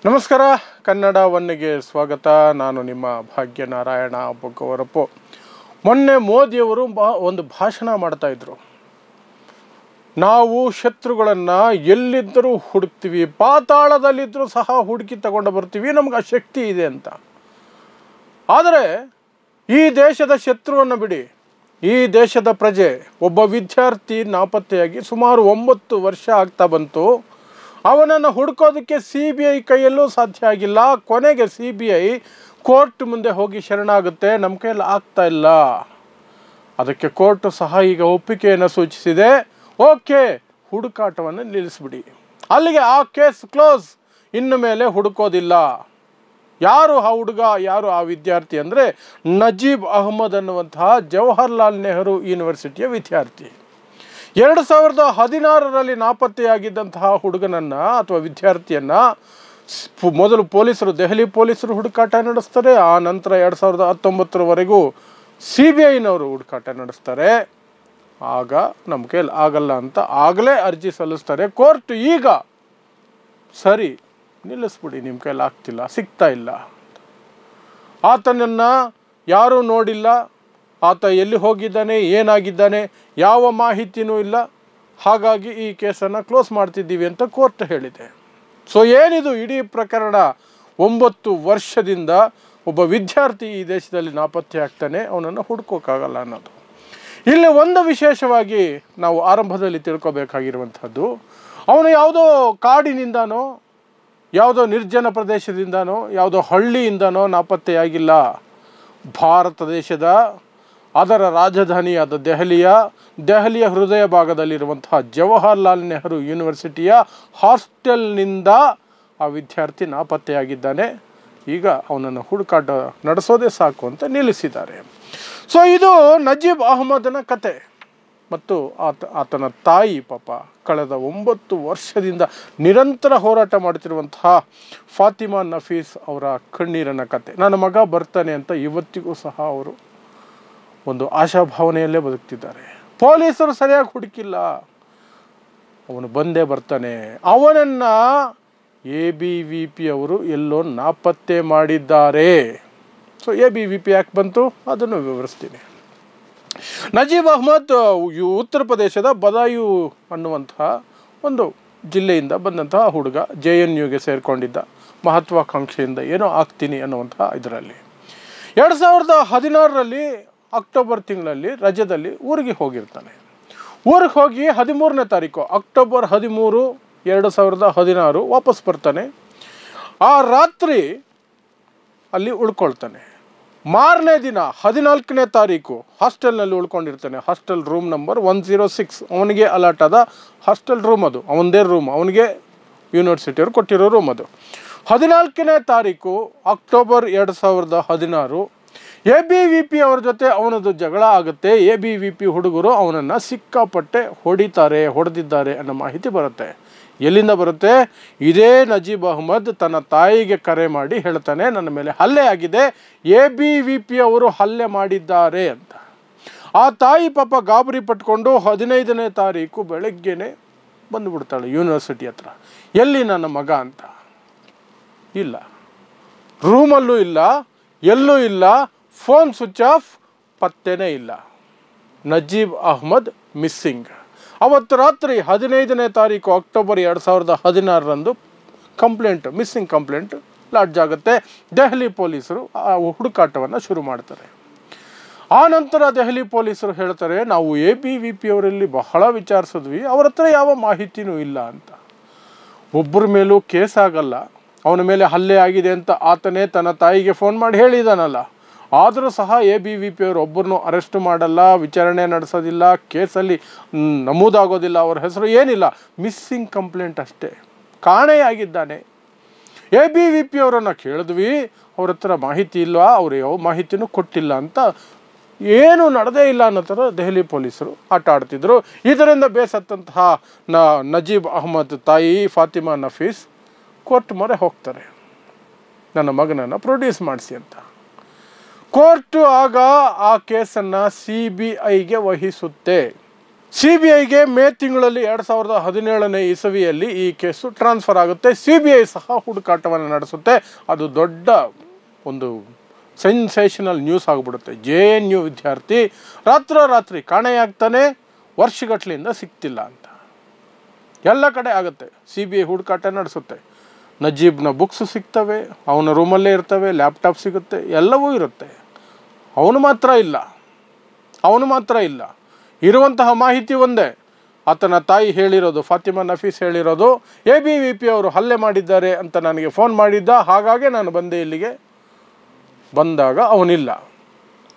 ನಮಸ್ಕಾರ. ಕನ್ನಡ ಒನ್ಗೆ ಸ್ವಾಗತ. ನಾನು ನಿಮ್ಮ ಭಾಗ್ಯನಾರಾಯಣ ಬೊಗ್ಗವರಪ್ಪು. ಮೊನ್ನೆ ಮೋದಿಯವರು ಒಂದು ಭಾಷಣ ಮಾಡ್ತಾ ಇದ್ರು. ನಾವು ಶತ್ರುಗಳನ್ನು ಎಲ್ಲಿದ್ದರೂ ಹುಡುಕ್ತೀವಿ, ಪಾತಾಳದಲ್ಲಿದ್ದರೂ ಸಹ ಹುಡುಕಿ ತಗೊಂಡು ಬರ್ತೀವಿ, ನಮ್ಗೆ ಆ ಶಕ್ತಿ ಇದೆ ಅಂತ. ಆದರೆ ಈ ದೇಶದ ಶತ್ರುವನ್ನು ಬಿಡಿ, ಈ ದೇಶದ ಪ್ರಜೆ ಒಬ್ಬ ವಿದ್ಯಾರ್ಥಿ ನಾಪತ್ತೆಯಾಗಿ ಸುಮಾರು 9 ವರ್ಷ ಆಗ್ತಾ ಬಂತು. ಅವನನ್ನು ಹುಡುಕೋದಕ್ಕೆ CBI ಕೈಯಲ್ಲೂ ಸಾಧ್ಯ ಆಗಿಲ್ಲ. ಕೊನೆಗೆ CBI ಕೋರ್ಟ್ ಮುಂದೆ ಹೋಗಿ ಶರಣಾಗುತ್ತೆ, ನಮ್ಮ ಕೈಯಲ್ಲಿ ಆಗ್ತಾ ಇಲ್ಲ. ಅದಕ್ಕೆ ಕೋರ್ಟ್ ಸಹ ಈಗ ಒಪ್ಪಿಗೆಯನ್ನು ಸೂಚಿಸಿದೆ. ಓಕೆ, ಹುಡುಕಾಟವನ್ನು ನಿಲ್ಲಿಸ್ಬಿಡಿ, ಅಲ್ಲಿಗೆ ಆ ಕೇಸ್ ಕ್ಲೋಸ್, ಇನ್ನು ಮೇಲೆ ಹುಡುಕೋದಿಲ್ಲ. ಯಾರು ಆ ಹುಡುಗ, ಯಾರು ಆ ವಿದ್ಯಾರ್ಥಿ ಅಂದರೆ ನಜೀಬ್ ಅಹ್ಮದ್ ಅನ್ನುವಂತಹ ಜವಾಹರ್ಲಾಲ್ ನೆಹರು ಯೂನಿವರ್ಸಿಟಿಯ ವಿದ್ಯಾರ್ಥಿ. 2016ರಲ್ಲಿ ನಾಪತ್ತೆಯಾಗಿದ್ದಂತಹ ಹುಡುಗನನ್ನು ಅಥವಾ ವಿದ್ಯಾರ್ಥಿಯನ್ನು ಮೊದಲು ದೆಹಲಿ ಪೊಲೀಸರು ಹುಡುಕಾಟ ನಡೆಸ್ತಾರೆ. ಆ ನಂತರ 2019ರವರೆಗೂ CBIನವರು ಹುಡುಕಾಟ ನಡೆಸ್ತಾರೆ. ಆಗ ನಮ್ಮ ಕೈಯಲ್ಲಿ ಆಗಲ್ಲ ಅಂತ ಆಗಲೇ ಅರ್ಜಿ ಸಲ್ಲಿಸ್ತಾರೆ. ಕೋರ್ಟ್ ಈಗ ಸರಿ ನಿಲ್ಲಿಸ್ಬಿಡಿ, ನಿಮ್ಮ ಕೈಯಲ್ಲಿ ಆಗ್ತಿಲ್ಲ, ಸಿಗ್ತಾ ಇಲ್ಲ. ಆತನನ್ನು ಯಾರೂ ನೋಡಿಲ್ಲ, ಆತ ಎಲ್ಲಿ ಹೋಗಿದ್ದಾನೆ, ಏನಾಗಿದ್ದಾನೆ, ಯಾವ ಮಾಹಿತಿಯೂ ಇಲ್ಲ. ಹಾಗಾಗಿ ಈ ಕೇಸನ್ನು ಕ್ಲೋಸ್ ಮಾಡ್ತಿದ್ದೀವಿ ಅಂತ ಕೋರ್ಟ್ ಹೇಳಿದೆ. ಸೊ ಏನಿದು ಇಡೀ ಪ್ರಕರಣ? 9 ವರ್ಷದಿಂದ ಒಬ್ಬ ವಿದ್ಯಾರ್ಥಿ ಈ ದೇಶದಲ್ಲಿ ನಾಪತ್ತೆ ಆಗ್ತಾನೆ, ಅವನನ್ನು ಹುಡ್ಕೋಕ್ಕಾಗಲ್ಲ ಅನ್ನೋದು. ಇಲ್ಲಿ ಒಂದು ವಿಶೇಷವಾಗಿ ನಾವು ಆರಂಭದಲ್ಲಿ ತಿಳ್ಕೊಬೇಕಾಗಿರುವಂಥದ್ದು, ಅವನು ಯಾವುದೋ ಕಾಡಿನಿಂದನೋ, ಯಾವುದೋ ನಿರ್ಜನ ಪ್ರದೇಶದಿಂದನೋ, ಯಾವುದೋ ಹಳ್ಳಿಯಿಂದನೋ ನಾಪತ್ತೆಯಾಗಿಲ್ಲ. ಭಾರತ ದೇಶದ ಅದರ ರಾಜಧಾನಿಯಾದ ದೆಹಲಿಯ ಹೃದಯ ಭಾಗದಲ್ಲಿರುವಂತಹ ಜವಾಹರ್ಲಾಲ್ ನೆಹರು ಯೂನಿವರ್ಸಿಟಿಯ ಹಾಸ್ಟೆಲ್ನಿಂದ ಆ ವಿದ್ಯಾರ್ಥಿ ನಾಪತ್ತೆಯಾಗಿದ್ದಾನೆ. ಈಗ ಅವನನ್ನು ಹುಡುಕಾಟ ನಡೆಸೋದೇ ಸಾಕು ಅಂತ ನಿಲ್ಲಿಸಿದ್ದಾರೆ. ಸೊ ಇದು ನಜೀಬ್ ಅಹ್ಮದನ ಕತೆ. ಮತ್ತು ಆತನ ತಾಯಿ ಪಾಪ ಕಳೆದ 9 ವರ್ಷದಿಂದ ನಿರಂತರ ಹೋರಾಟ ಮಾಡ್ತಿರುವಂತಹ ಫಾತಿಮಾ ನಫೀಸ್ ಅವರ ಕಣ್ಣೀರನ ಕತೆ. ನನ್ನ ಮಗ ಬರ್ತಾನೆ ಅಂತ ಇವತ್ತಿಗೂ ಸಹ ಅವರು ಒಂದು ಆಶಾಭಾವನೆಯಲ್ಲೇ ಬದುಕ್ತಿದ್ದಾರೆ. ಪೊಲೀಸರು ಸರಿಯಾಗಿ ಹುಡುಕಿಲ್ಲ, ಅವನು ಬಂದೇ ಬರ್ತಾನೆ. ಅವನನ್ನು ABVP ಅವರು ಎಲ್ಲೋ ನಾಪತ್ತೆ ಮಾಡಿದ್ದಾರೆ. ಸೊ ABVP ಯಾಕೆ ಬಂತು ಅದನ್ನು ವಿವರಿಸ್ತೀನಿ. ನಜೀಬ್ ಅಹ್ಮದ್ ಉತ್ತರ ಪ್ರದೇಶದ ಬದಾಯು ಅನ್ನುವಂತಹ ಒಂದು ಜಿಲ್ಲೆಯಿಂದ ಬಂದಂತಹ ಹುಡುಗ. JNUಗೆ ಸೇರಿಕೊಂಡಿದ್ದ, ಮಹತ್ವಾಕಾಂಕ್ಷೆಯಿಂದ ಏನೋ ಆಗ್ತೀನಿ ಅನ್ನುವಂತಹ ಇದರಲ್ಲಿ 2016ರಲ್ಲಿ ಅಕ್ಟೋಬರ್ ತಿಂಗಳಲ್ಲಿ ರಜದಲ್ಲಿ ಊರಿಗೆ ಹೋಗಿರ್ತಾನೆ. ಊರಿಗೆ ಹೋಗಿ 13ನೇ ತಾರೀಕು ಅಕ್ಟೋಬರ್ 13, 2016 ವಾಪಸ್ ಬರ್ತಾನೆ. ಆ ರಾತ್ರಿ ಅಲ್ಲಿ ಉಳ್ಕೊಳ್ತಾನೆ. ಮಾರನೇ ದಿನ 14ನೇ ತಾರೀಕು ಹಾಸ್ಟೆಲ್ನಲ್ಲಿ ಉಳ್ಕೊಂಡಿರ್ತಾನೆ. ಹಾಸ್ಟೆಲ್ ರೂಮ್ ನಂಬರ್ 106 ಅವನಿಗೆ ಅಲಾಟ್ ಆದ ಹಾಸ್ಟೆಲ್ ರೂಮ್, ಅದು ಅವನದೇ ರೂಮ್, ಅವನಿಗೆ ಯೂನಿವರ್ಸಿಟಿಯವರು ಕೊಟ್ಟಿರೋ ರೂಮ್ ಅದು. 14ನೇ ತಾರೀಕು ಅಕ್ಟೋಬರ್ 2016 ABVP ಅವ್ರ ಜೊತೆ ಅವನದು ಜಗಳ ಆಗುತ್ತೆ. ABVP ಹುಡುಗರು ಅವನನ್ನು ಸಿಕ್ಕಾಪಟ್ಟೆ ಹೊಡೆದಿದ್ದಾರೆ ಅನ್ನೋ ಮಾಹಿತಿ ಬರುತ್ತೆ. ಎಲ್ಲಿಂದ ಬರುತ್ತೆ? ಇದೇ ನಜೀಬ್ ಅಹ್ಮದ್ ತನ್ನ ತಾಯಿಗೆ ಕರೆ ಮಾಡಿ ಹೇಳ್ತಾನೆ, ನನ್ನ ಮೇಲೆ ಹಲ್ಲೆ ಆಗಿದೆ, ABVP ಅವರು ಹಲ್ಲೆ ಮಾಡಿದ್ದಾರೆ ಅಂತ. ಆ ತಾಯಿ ಪಾಪ ಗಾಬರಿ ಪಟ್ಕೊಂಡು 15ನೇ ತಾರೀಕು ಬೆಳಗ್ಗೆನೆ ಬಂದುಬಿಡ್ತಾಳೆ ಯೂನಿವರ್ಸಿಟಿ ಹತ್ರ. ಎಲ್ಲಿ ನನ್ನ ಮಗ ಅಂತ. ಇಲ್ಲ, ರೂಮಲ್ಲೂ ಇಲ್ಲ, ಎಲ್ಲೂ ಇಲ್ಲ, ಫೋನ್ ಸ್ವಿಚ್ ಆಫ್, ಪತ್ತೆನೇ ಇಲ್ಲ. ನಜೀಬ್ ಅಹ್ಮದ್ ಮಿಸ್ಸಿಂಗ್. ಅವತ್ತು ರಾತ್ರಿ 15ನೇ ತಾರೀಕು ಅಕ್ಟೋಬರ್ 2016ರಂದು ಮಿಸ್ಸಿಂಗ್ ಕಂಪ್ಲೇಂಟ್ ಲಾಡ್ಜ್ ಆಗುತ್ತೆ. ದೆಹಲಿ ಪೊಲೀಸರು ಆ ಹುಡುಕಾಟವನ್ನು ಶುರು ಮಾಡ್ತಾರೆ. ಆ ನಂತರ ದೆಹಲಿ ಪೊಲೀಸರು ಹೇಳ್ತಾರೆ, ನಾವು ABVP ಅವರಲ್ಲಿ ಬಹಳ ವಿಚಾರಿಸಿದ್ವಿ, ಅವ್ರ ಹತ್ರ ಯಾವ ಮಾಹಿತಿನೂ ಇಲ್ಲ ಅಂತ. ಒಬ್ಬರ ಮೇಲೂ ಕೇಸ್ ಆಗಲ್ಲ, ಅವನ ಮೇಲೆ ಹಲ್ಲೆ ಆಗಿದೆ ಅಂತ ಆತನೇ ತನ್ನ ತಾಯಿಗೆ ಫೋನ್ ಮಾಡಿ ಹೇಳಿದಾನಲ್ಲ. ಆದರೂ ಸಹ ABVP ಅವರು ಒಬ್ಬರನ್ನು ಅರೆಸ್ಟ್ ಮಾಡಲ್ಲ, ವಿಚಾರಣೆ ನಡೆಸೋದಿಲ್ಲ, ಕೇಸಲ್ಲಿ ನಮೂದಾಗೋದಿಲ್ಲ, ಅವ್ರ ಹೆಸರು ಏನಿಲ್ಲ, ಮಿಸ್ಸಿಂಗ್ ಕಂಪ್ಲೇಂಟ್ ಅಷ್ಟೇ, ಕಾಣೆಯಾಗಿದ್ದಾನೆ. ABVP ಅವರನ್ನು ಕೇಳಿದ್ವಿ, ಅವ್ರ ಹತ್ರ ಮಾಹಿತಿ ಇಲ್ವಾ, ಅವರು ಯಾವ ಮಾಹಿತಿನೂ ಕೊಟ್ಟಿಲ್ಲ ಅಂತ. ಏನೂ ನಡೆದೇ ಇಲ್ಲ ಅನ್ನೋ ಥರ ದೆಹಲಿ ಪೊಲೀಸರು ಆಟ ಆಡ್ತಿದ್ರು. ಇದರಿಂದ ಬೇಸತ್ತಂತಹ ನಜೀಬ್ ಅಹ್ಮದ್ ತಾಯಿ ಫಾತಿಮಾ ನಫೀಸ್ ಕೋರ್ಟ್ ಮೊರೆ ಹೋಗ್ತಾರೆ, ನನ್ನ ಮಗನನ್ನು ಪ್ರೊಡ್ಯೂಸ್ ಮಾಡಿಸಿ ಅಂತ. ಕೋರ್ಟು ಆಗ ಆ ಕೇಸನ್ನು CBIಗೆ ವಹಿಸುತ್ತೆ. CBIಗೆ ಮೇ ತಿಂಗಳಲ್ಲಿ 2017ನೇ ಇಸವಿಯಲ್ಲಿ ಈ ಕೇಸು ಟ್ರಾನ್ಸ್ಫರ್ ಆಗುತ್ತೆ. CBI ಸಹ ಹುಡುಕಾಟವನ್ನು ನಡೆಸುತ್ತೆ. ಅದು ದೊಡ್ಡ ಒಂದು ಸೆನ್ಸೇಷನಲ್ ನ್ಯೂಸ್ ಆಗಿಬಿಡುತ್ತೆ. JNU ವಿದ್ಯಾರ್ಥಿ ರಾತ್ರೋರಾತ್ರಿ ಕಾಣೆಯಾಗ್ತಾನೆ, ವರ್ಷಗಟ್ಟಲೆಯಿಂದ ಸಿಗ್ತಿಲ್ಲ ಅಂತ ಎಲ್ಲ ಕಡೆ ಆಗುತ್ತೆ. CBI ಹುಡುಕಾಟ ನಡೆಸುತ್ತೆ. ನಜೀಬ್ನ ಬುಕ್ಸು ಸಿಗ್ತವೆ, ಅವನ ರೂಮಲ್ಲೇ ಇರ್ತವೆ, ಲ್ಯಾಪ್ಟಾಪ್ ಸಿಗುತ್ತೆ, ಎಲ್ಲವೂ ಇರುತ್ತೆ. ಅವನು ಮಾತ್ರ ಇಲ್ಲ. ಇರುವಂತಹ ಮಾಹಿತಿ ಒಂದೇ. ಆತನ ತಾಯಿ ಹೇಳಿರೋದು, ಫಾತಿಮಾ ನಫೀಸ್ ಹೇಳಿರೋದು, ABVP ಅವರು ಹಲ್ಲೆ ಮಾಡಿದ್ದಾರೆ ಅಂತ ನನಗೆ ಫೋನ್ ಮಾಡಿದ್ದ, ಹಾಗಾಗಿ ನಾನು ಬಂದೆ ಇಲ್ಲಿಗೆ. ಬಂದಾಗ ಅವನಿಲ್ಲ.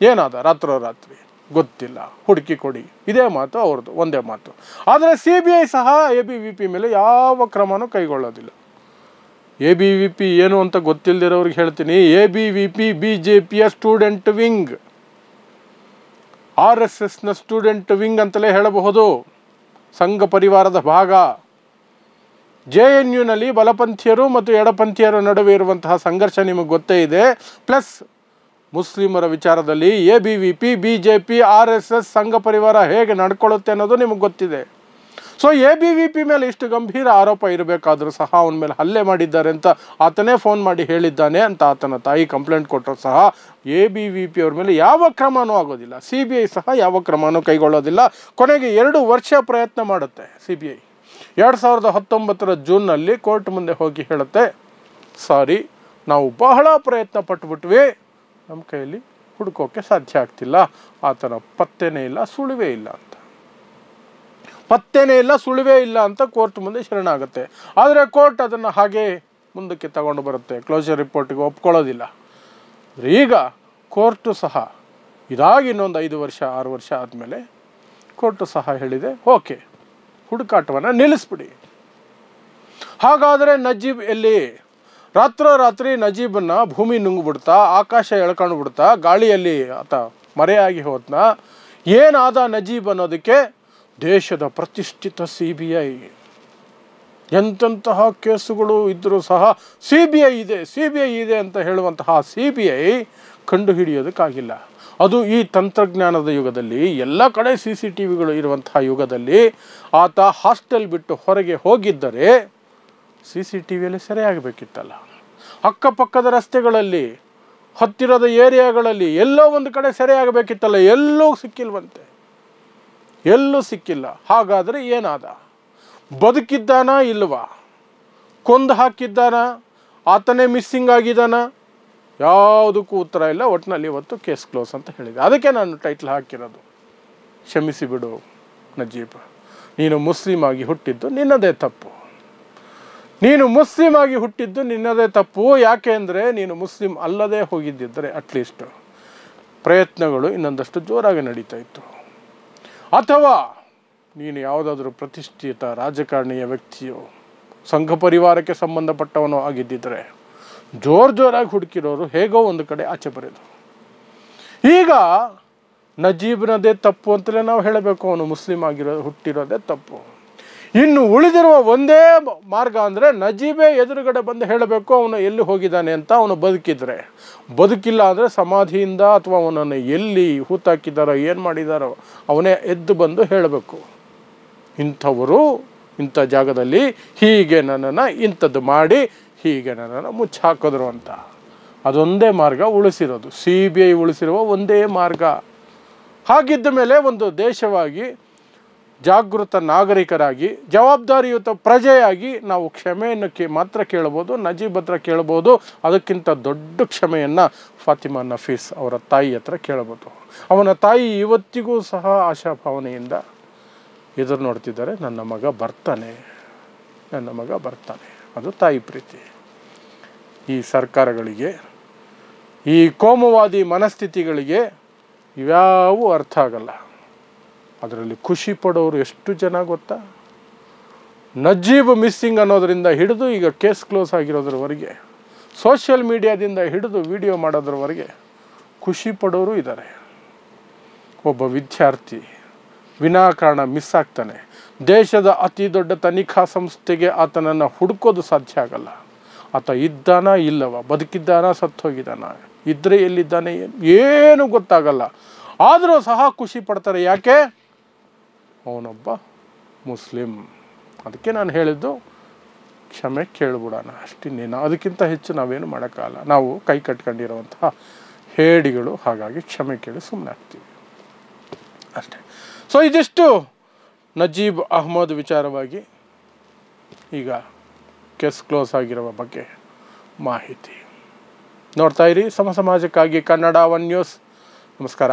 ಏನಾದ ರಾತ್ರೋರಾತ್ರಿ ಗೊತ್ತಿಲ್ಲ, ಹುಡುಕಿ ಕೊಡಿ. ಇದೇ ಮಾತು ಅವ್ರದ್ದು, ಒಂದೇ ಮಾತು. ಆದರೆ CBI ಸಹ ABVP ಮೇಲೆ ಯಾವ ಕ್ರಮನೂ ಕೈಗೊಳ್ಳೋದಿಲ್ಲ. ABVP ಏನು ಅಂತ ಗೊತ್ತಿಲ್ಲದಿರೋರಿಗೆ ಹೇಳ್ತೀನಿ. ABVP BJPಯ ಸ್ಟೂಡೆಂಟ್ ವಿಂಗ್, RSSನ ಸ್ಟೂಡೆಂಟ್ ವಿಂಗ್ ಅಂತಲೇ ಹೇಳಬಹುದು. ಸಂಘ ಪರಿವಾರದ ಭಾಗ. JNUನಲ್ಲಿ ಬಲಪಂಥೀಯರು ಮತ್ತು ಎಡಪಂಥೀಯರ ನಡುವೆ ಇರುವಂತಹ ಸಂಘರ್ಷ ನಿಮಗೆ ಗೊತ್ತೇ ಇದೆ. ಪ್ಲಸ್ ಮುಸ್ಲಿಮರ ವಿಚಾರದಲ್ಲಿ ABVP BJP RSS ಸಂಘ ಪರಿವಾರ ಹೇಗೆ ನಡ್ಕೊಳ್ಳುತ್ತೆ ಅನ್ನೋದು ನಿಮಗೆ ಗೊತ್ತಿದೆ. ಸೊ ABVP ಮೇಲೆ ಇಷ್ಟು ಗಂಭೀರ ಆರೋಪ ಇರಬೇಕಾದ್ರೂ ಸಹ ಅವನ ಮೇಲೆ ಹಲ್ಲೆ ಮಾಡಿದ್ದಾರೆ ಅಂತ ಆತನೇ ಫೋನ್ ಮಾಡಿ ಹೇಳಿದ್ದಾನೆ ಅಂತ ಆತನ ತಾಯಿ ಕಂಪ್ಲೇಂಟ್ ಕೊಟ್ಟರು ಸಹ ABVP ಅವ್ರ ಮೇಲೆ ಯಾವ ಕ್ರಮನೂ ಆಗೋದಿಲ್ಲ. CBI ಸಹ ಯಾವ ಕ್ರಮನೂ ಕೈಗೊಳ್ಳೋದಿಲ್ಲ. ಕೊನೆಗೆ 2 ವರ್ಷ ಪ್ರಯತ್ನ ಮಾಡುತ್ತೆ CBI. 2019 ಜೂನ್ನಲ್ಲಿ ಕೋರ್ಟ್ ಮುಂದೆ ಹೋಗಿ ಹೇಳುತ್ತೆ, ಸಾರಿ, ನಾವು ಬಹಳ ಪ್ರಯತ್ನ ಪಟ್ಟುಬಿಟ್ವಿ, ನಮ್ಮ ಕೈಯಲ್ಲಿ ಹುಡುಕೋಕ್ಕೆ ಸಾಧ್ಯ ಆಗ್ತಿಲ್ಲ. ಆತನ ಪತ್ತೆನೇ ಇಲ್ಲ, ಸುಳಿವೇ ಇಲ್ಲ ಅಂತ ಕೋರ್ಟ್ ಮುಂದೆ ಶರಣಾಗುತ್ತೆ. ಆದರೆ ಕೋರ್ಟ್ ಅದನ್ನು ಹಾಗೆ ಮುಂದಕ್ಕೆ ತಗೊಂಡು ಬರುತ್ತೆ. ಕ್ಲೋಸರ್ ರಿಪೋರ್ಟಿಗೆ ಒಪ್ಕೊಳ್ಳೋದಿಲ್ಲ. ಈಗ ಕೋರ್ಟು ಸಹ ಇದಾಗಿ ಇನ್ನೊಂದು 5 ವರ್ಷ 6 ವರ್ಷ ಆದಮೇಲೆ ಕೋರ್ಟು ಸಹ ಹೇಳಿದೆ, ಓಕೆ, ಹುಡುಕಾಟವನ್ನು ನಿಲ್ಲಿಸ್ಬಿಡಿ. ಹಾಗಾದರೆ ನಜೀಬ್ ಎಲ್ಲಿ? ರಾತ್ರೋರಾತ್ರಿ ನಜೀಬನ್ನು ಭೂಮಿ ನುಂಗ್ಬಿಡ್ತಾ, ಆಕಾಶ ಎಳ್ಕೊಂಡು ಬಿಡ್ತಾ, ಗಾಳಿಯಲ್ಲಿ ಆತ ಮರೆಯಾಗಿ ಹೋದ್ನ. ಏನಾದ ನಜೀಬ್ ಅನ್ನೋದಕ್ಕೆ ದೇಶದ ಪ್ರತಿಷ್ಠಿತ CBI, ಎಂತಹ ಕೇಸುಗಳು ಇದ್ದರೂ ಸಹ CBI ಇದೆ ಅಂತ ಹೇಳುವಂತಹ CBI ಕಂಡುಹಿಡಿಯೋದಕ್ಕಾಗಿಲ್ಲ. ಅದು ಈ ತಂತ್ರಜ್ಞಾನದ ಯುಗದಲ್ಲಿ, ಎಲ್ಲ ಕಡೆ CCTVಗಳು ಇರುವಂತಹ ಯುಗದಲ್ಲಿ ಆತ ಹಾಸ್ಟೆಲ್ ಬಿಟ್ಟು ಹೊರಗೆ ಹೋಗಿದ್ದರೆ CCTVಯಲ್ಲಿ ಸೆರೆಯಾಗಬೇಕಿತ್ತಲ್ಲ. ಅಕ್ಕಪಕ್ಕದ ರಸ್ತೆಗಳಲ್ಲಿ, ಹತ್ತಿರದ ಏರಿಯಾಗಳಲ್ಲಿ ಎಲ್ಲೋ ಒಂದು ಕಡೆ ಸೆರೆಯಾಗಬೇಕಿತ್ತಲ್ಲ. ಎಲ್ಲೂ ಸಿಕ್ಕಿಲ್ಲ. ಹಾಗಾದರೆ ಏನಾದ? ಬದುಕಿದ್ದಾನ ಇಲ್ವಾ? ಕೊಂದು ಹಾಕಿದ್ದಾನ? ಆತನೇ ಮಿಸ್ಸಿಂಗ್ ಆಗಿದ್ದಾನ? ಯಾವುದಕ್ಕೂ ಉತ್ತರ ಇಲ್ಲ. ಒಟ್ಟಿನಲ್ಲಿ ಇವತ್ತು ಕೇಸ್ ಕ್ಲೋಸ್ ಅಂತ ಹೇಳಿದೆ. ಅದಕ್ಕೆ ನಾನು ಟೈಟ್ಲ್ ಹಾಕಿರೋದು, ಕ್ಷಮಿಸಿ ಬಿಡು ನಜೀಬ್, ನೀನು ಮುಸ್ಲಿಂ ಆಗಿ ಹುಟ್ಟಿದ್ದು ನಿನ್ನದೇ ತಪ್ಪು. ಯಾಕೆ ಅಂದರೆ ನೀನು ಮುಸ್ಲಿಂ ಅಲ್ಲದೆ ಹೋಗಿದ್ದಿದ್ದರೆ ಅಟ್ಲೀಸ್ಟ್ ಪ್ರಯತ್ನಗಳು ಇನ್ನೊಂದಷ್ಟು ಜೋರಾಗಿ ನಡೀತಾ ಇತ್ತು. ಅಥವಾ ನೀನು ಯಾವುದಾದ್ರೂ ಪ್ರತಿಷ್ಠಿತ ರಾಜಕಾರಣಿಯ ವ್ಯಕ್ತಿಯೋ ಸಂಘ ಪರಿವಾರಕ್ಕೆ ಸಂಬಂಧಪಟ್ಟವನೋ ಆಗಿದ್ದಿದ್ರೆ ಜೋರಾಗಿ ಹುಡುಕಿರೋರು ಹೇಗೋ ಒಂದು ಕಡೆ ಆಚೆ ಬರೆದು. ಈಗ ನಜೀಬ್ನದೇ ತಪ್ಪು ಅಂತಲೇ ನಾವು ಹೇಳಬೇಕು. ಅವನು ಮುಸ್ಲಿಂ ಹುಟ್ಟಿರೋದೇ ತಪ್ಪು. ಇನ್ನು ಉಳಿದಿರುವ ಒಂದೇ ಮಾರ್ಗ ಅಂದರೆ ನಜೀಬೇ ಎದುರುಗಡೆ ಬಂದು ಹೇಳಬೇಕು ಅವನು ಎಲ್ಲಿ ಹೋಗಿದ್ದಾನೆ ಅಂತ. ಅವನು ಬದುಕಿಲ್ಲ ಅಂದರೆ ಸಮಾಧಿಯಿಂದ ಅಥವಾ ಅವನನ್ನು ಎಲ್ಲಿ ಹೂತಾಕಿದ್ದಾರೋ ಏನು ಮಾಡಿದಾರೋ ಅವನೇ ಎದ್ದು ಬಂದು ಹೇಳಬೇಕು, ಇಂಥವರು ಇಂಥ ಜಾಗದಲ್ಲಿ ಹೀಗೆ ನನ್ನನ್ನು ಇಂಥದ್ದು ಮಾಡಿ ಹೀಗೆ ನನ್ನನ್ನು ಮುಚ್ಚಾಕಿದ್ರು ಅಂತ. ಅದೊಂದೇ ಮಾರ್ಗ ಉಳಿಸಿರೋದು, CBI ಉಳಿಸಿರುವ ಒಂದೇ ಮಾರ್ಗ. ಹಾಗಿದ್ದ ಮೇಲೆ ಒಂದು ದೇಶವಾಗಿ, ಜಾಗೃತ ನಾಗರಿಕರಾಗಿ, ಜವಾಬ್ದಾರಿಯುತ ಪ್ರಜೆಯಾಗಿ ನಾವು ಕ್ಷಮೆಯನ್ನು ಮಾತ್ರ ಕೇಳ್ಬೋದು, ನಜೀಬ್ ಹತ್ರ ಕೇಳ್ಬೋದು. ಅದಕ್ಕಿಂತ ದೊಡ್ಡ ಕ್ಷಮೆಯನ್ನು ಫಾತಿಮಾ ನಫೀಸ್ ಅವರ ತಾಯಿ ಹತ್ರ ಕೇಳ್ಬೋದು. ಅವನ ತಾಯಿ ಇವತ್ತಿಗೂ ಸಹ ಆಶಾಭಾವನೆಯಿಂದ ಎದುರು ನೋಡ್ತಿದ್ದಾರೆ, ನನ್ನ ಮಗ ಬರ್ತಾನೆ. ಅದು ತಾಯಿ ಪ್ರೀತಿ. ಈ ಸರ್ಕಾರಗಳಿಗೆ, ಈ ಕೋಮುವಾದಿ ಮನಸ್ಥಿತಿಗಳಿಗೆ ಇವ್ಯಾವೂ ಅರ್ಥ ಆಗಲ್ಲ. ಅದರಲ್ಲಿ ಖುಷಿ ಪಡೋರು ಎಷ್ಟು ಜನ ಗೊತ್ತಾ? ನಜೀಬ್ ಮಿಸ್ಸಿಂಗ್ ಅನ್ನೋದರಿಂದ ಹಿಡಿದು ಈಗ ಕೇಸ್ ಕ್ಲೋಸ್ ಆಗಿರೋದ್ರವರೆಗೆ, ಸೋಷಿಯಲ್ ಮೀಡಿಯಾದಿಂದ ಹಿಡಿದು ವಿಡಿಯೋ ಮಾಡೋದ್ರವರೆಗೆ ಖುಷಿ ಪಡೋರು ಇದ್ದಾರೆ. ಒಬ್ಬ ವಿದ್ಯಾರ್ಥಿ ವಿನಾಕಾರಣ ಮಿಸ್ ಆಗ್ತಾನೆ. ದೇಶದ ಅತಿ ದೊಡ್ಡ ತನಿಖಾ ಸಂಸ್ಥೆಗೆ ಆತನನ್ನು ಹುಡುಕೋದು ಸಾಧ್ಯ ಆಗಲ್ಲ. ಆತ ಇದ್ದಾನ ಇಲ್ಲವ, ಬದುಕಿದ್ದಾನ ಸತ್ತೋಗಿದ್ದಾನ, ಇದ್ದರೆ ಎಲ್ಲಿದ್ದಾನೆ ಏನು ಗೊತ್ತಾಗಲ್ಲ. ಆದರೂ ಸಹ ಖುಷಿ ಪಡ್ತಾರೆ. ಯಾಕೆ? ಅವನೊಬ್ಬ ಮುಸ್ಲಿಂ. ಅದಕ್ಕೆ ನಾನು ಹೇಳಿದ್ದು ಕ್ಷಮೆ ಕೇಳ್ಬಿಡೋಣ ಅಷ್ಟಿನ್ನೇನು, ಅದಕ್ಕಿಂತ ಹೆಚ್ಚು ನಾವೇನು ಮಾಡೋಕ್ಕಾಗಲ್ಲ. ನಾವು ಕೈ ಕಟ್ಕೊಂಡಿರುವಂತಹ ಹೇಡಿಗಳು, ಹಾಗಾಗಿ ಕ್ಷಮೆ ಕೇಳಿ ಸುಮ್ಮನೆ ಆಗ್ತೀವಿ ಅಷ್ಟೇ. ಸೊ ಇದಿಷ್ಟು ನಜೀಬ್ ಅಹ್ಮದ್ ವಿಚಾರವಾಗಿ ಈಗ ಕೇಸ್ ಕ್ಲೋಸ್ ಆಗಿರುವ ಬಗ್ಗೆ ಮಾಹಿತಿ. ನೋಡ್ತಾ ಇರಿ ಸಮಾಜಕ್ಕಾಗಿ ಕನ್ನಡ 1 ನ್ಯೂಸ್. ನಮಸ್ಕಾರ.